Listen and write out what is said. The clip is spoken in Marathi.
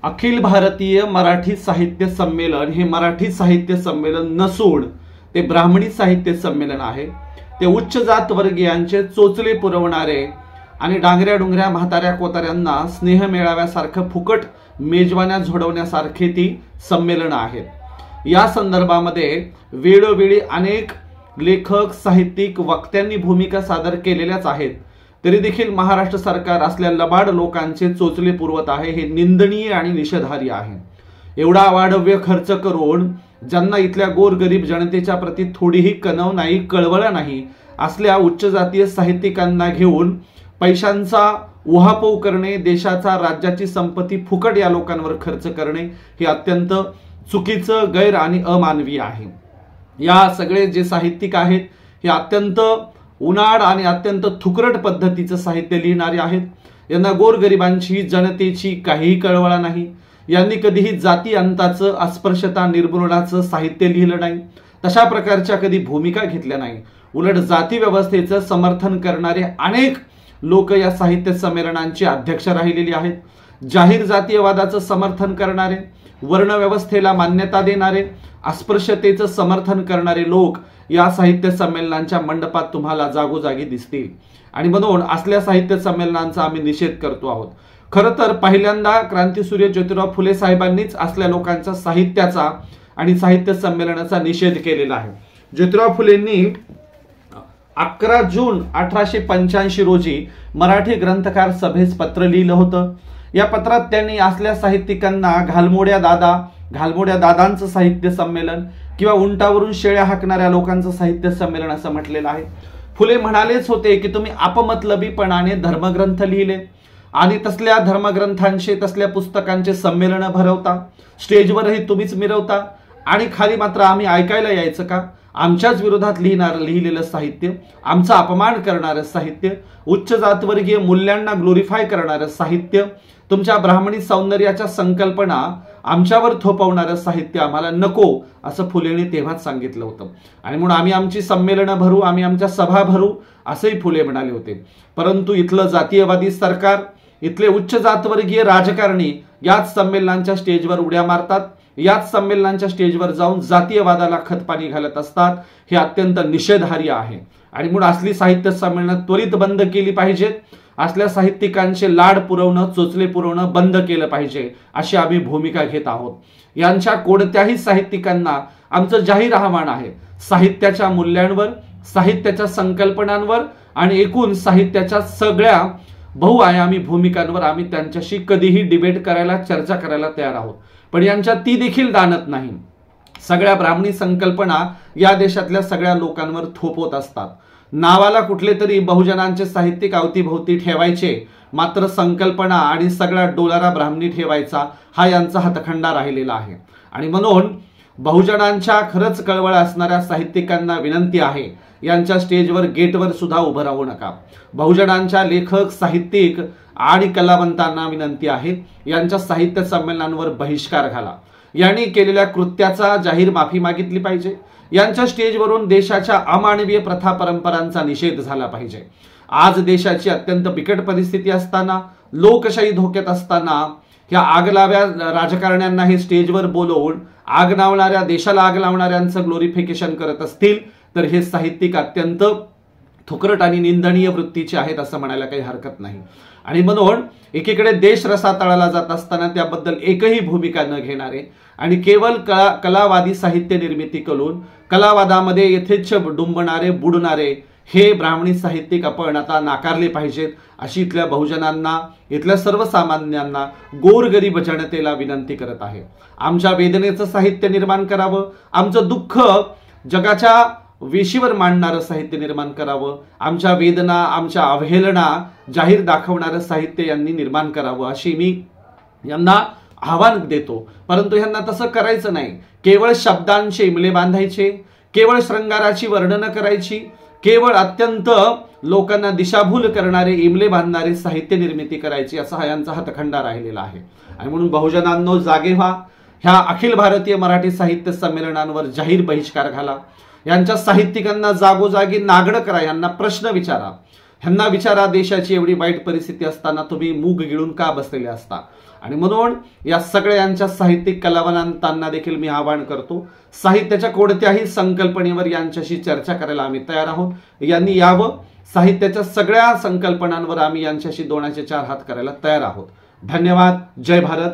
अखिल भारतीय मराठी साहित्य संमेलन हे मराठी साहित्य संमेलन नसून ते ब्राह्मणी साहित्य संमेलन आहे। ते उच्च जात वर्गीयांचे चोचले पुरवणारे आणि डांगऱ्या डुंगऱ्या म्हाताऱ्या कोताऱ्यांना स्नेह मेळाव्यासारखं फुकट मेजवान्या झोडवण्यासारखे ती संमेलन आहेत। या संदर्भामध्ये वेळोवेळी अनेक लेखक साहित्यिक वक्त्यांनी भूमिका सादर केलेल्याच आहेत। तरी देखील महाराष्ट्र सरकार असल्या लबाड लोकांचे चोचले पुरवत आहे, हे निंदनीय आणि निषेधार्ह आहे। एवढा अवाढव्य खर्च करून ज्यांना इथल्या गोरगरीब जनतेच्या प्रती थोडीही कणव नाही, कळवळा नाही, असल्या उच्च जातीय साहित्यिकांना घेऊन पैशांचा उहापोह करणे, देशाचा राज्याची संपत्ती फुकट या लोकांवर खर्च करणे हे अत्यंत चुकीचं, गैर आणि अमानवीय आहे। या सगळे जे साहित्यिक आहेत हे अत्यंत उनाड आणि अत्यंत थुकरट पद्धतीचं साहित्य लिहिणारे आहेत। यांना गोरगरिबांची, जनतेची काहीही कळवळा नाही। यांनी कधीही जाती अंताचं, अस्पृश्यता निर्मूलनाचं साहित्य लिहिलं नाही, तशा प्रकारच्या कधी भूमिका घेतल्या नाही। उलट जाती व्यवस्थेचं समर्थन करणारे अनेक लोक या साहित्य संमेलनांचे अध्यक्ष राहिलेले आहेत। जाहीर जातीयवादाचं समर्थन करणारे, वर्ण व्यवस्थेला मान्यता देणारे, अस्पृश्यतेचं समर्थन करणारे लोक या साहित्य संमेलनांच्या मंडपात तुम्हाला जागोजागी दिसतील आणि म्हणून असल्या साहित्य संमेलनांचा आम्ही निषेध करतो आहोत। खरं तर पहिल्यांदा क्रांतीसूर्य ज्योतिराव फुले साहेबांनीच असल्या लोकांच्या साहित्याचा आणि साहित्य संमेलनाचा निषेध केलेला आहे। ज्योतिराव फुलेंनी 11 जून 1885 रोजी मराठी ग्रंथकार सभेस पत्र लिहिलं होतं। या पत्रात त्यांनी असल्या साहित्यिकांना घालमोड्या दादांचं साहित्य संमेलन किंवा उंटावरून शेळ्या हाकणाऱ्या लोकांचं साहित्य संमेलन असं म्हटलेलं आहे। फुले म्हणालेच होते की तुम्ही अपमतलबीपणाने धर्मग्रंथ लिहिले आणि तसल्या धर्मग्रंथांचे, तसल्या पुस्तकांचे संमेलन भरवता, स्टेजवरही तुम्हीच मिरवता आणि खाली मात्र आम्ही ऐकायला यायचं का? आमच्याच विरोधात लिहिलेलं साहित्य, आमचा अपमान करणारं साहित्य, उच्च जातवर्गीय मूल्यांना ग्लोरिफाय करणारं साहित्य, तुमच्या ब्राह्मणी सौंदर्याच्या संकल्पना आमच्यावर थोपवणारं साहित्य आम्हाला नको, असं फुलेंनी तेव्हाच सांगितलं होतं। आणि म्हणून आम्ही आमची संमेलनं भरू, आम्ही आमच्या सभा भरू, असंही फुले म्हणाले होते। परंतु इथलं जातीयवादी सरकार, इथले उच्च जातवर्गीय राजकारणी याच संमेलनांच्या स्टेजवर उड्या मारतात, याच संमेलनांच्या स्टेजवर जाऊन जातीयवादाला खतपाणी घालत असतात। हे अत्यंत निषेधार्ह आहे आणि म्हणून असली साहित्य संमेलनं त्वरित बंद केली पाहिजेत। असल्या साहित्यिकांचे लाड पुरवणं, चोचले पुरवणं बंद केलं पाहिजे, अशी आम्ही भूमिका घेत आहोत। यांच्या कोणत्याही साहित्यिकांना आमचं जाहीर आव्हान आहे, साहित्याच्या मूल्यांवर, साहित्याच्या संकल्पनांवर आणि एकूण साहित्याच्या सगळ्या बहुआयामी भूमिकांवर आम्ही त्यांच्याशी कधीही डिबेट करायला, चर्चा करायला तयार आहोत। पण यांच्या ती देखील दानत नाही। सगळ्या ब्राह्मणी संकल्पना या देशातल्या सगळ्या लोकांवर थोपवत असतात। नावाला कुठले तरी बहुजनांचे साहित्यिक अवतीभोवती ठेवायचे, मात्र संकल्पना आणि सगळा डोलारा ब्राह्मणी ठेवायचा, हा यांचा हातखंडा राहिलेला आहे। आणि म्हणून बहुजनांच्या खरंच कळवळ असणाऱ्या साहित्यिकांना विनंती आहे, यांच्या स्टेजवर, गेटवर सुद्धा उभं राहू नका। बहुजनांच्या लेखक, साहित्यिक आणि कलावंतांना विनंती आहे, यांच्या साहित्य संमेलनांवर बहिष्कार घाला। यांनी केलेल्या कृत्याचा जाहीर माफी मागितली पाहिजे। यांच्या स्टेजवरून देशाच्या अमानवीय प्रथा परंपरांचा निषेध झाला पाहिजे। आज देशाची अत्यंत बिकट परिस्थिती असताना, लोकशाही धोक्यात असताना, या आगलाव्या राजकारण्यांना हे स्टेजवर बोलवून आग लावणाऱ्या, देशाला आग लावणाऱ्यांचं ग्लोरिफिकेशन करत असतील तर हे साहित्यिक अत्यंत थुकरट आणि निंदनीय वृत्तीचे आहेत असं म्हणायला काही हरकत नाही। आणि म्हणून एकीकडे देश रसातळाला जात असताना त्याबद्दल एकही भूमिका न घेणारे आणि केवळ कलावादी साहित्य निर्मिती करून कलावादामध्ये यथेच्छ डुंबणारे, बुडणारे हे ब्राह्मणी साहित्यिक आपण आता नाकारले पाहिजेत, अशी इथल्या बहुजनांना, इथल्या सर्वसामान्यांना, गोरगरीब जनतेला विनंती करत आहे। आमच्या वेदनेचं साहित्य निर्माण करावं, आमचं दुःख जगाच्या वेशीवर मांडणारं साहित्य निर्माण करावं, आमच्या वेदना, आमच्या अवहेलना जाहीर दाखवणारं साहित्य यांनी निर्माण करावं, अशी मी यांना आव्हान देतो। परंतु यांना तसं करायचं नाही। केवळ शब्दांचे इमले बांधायचे, केवळ श्रंगाराची वर्णनं करायची, केवळ अत्यंत लोकांना दिशाभूल करणारे, इमले बांधणारे साहित्य निर्मिती करायची, असा यांचा हातखंडा राहिलेला आहे। आणि म्हणून बहुजनांनो जागे व्हा, ह्या अखिल भारतीय मराठी साहित्य संमेलनांवर जाहीर बहिष्कार घाला। यांच्या साहित्यिकांना जागोजागी नागडं करा, यांना प्रश्न विचारा। ह्यांना विचारा, देशाची एवढी वाईट परिस्थिती असताना तुम्ही मूग गिळून का बसलेले असता? आणि म्हणून या सगळ्यांच्या साहित्यिक कलावंतांना देखील मी आवाहन करतो, साहित्याच्या कोणत्याही संकल्पनेवर यांच्याशी चर्चा करायला आम्ही तयार आहोत. यांनी यावं. साहित्याच्या सगळ्या संकल्पनांवर आम्ही यांच्याशी 2चे 4 हात करायला तयार आहोत. धन्यवाद. जय भारत.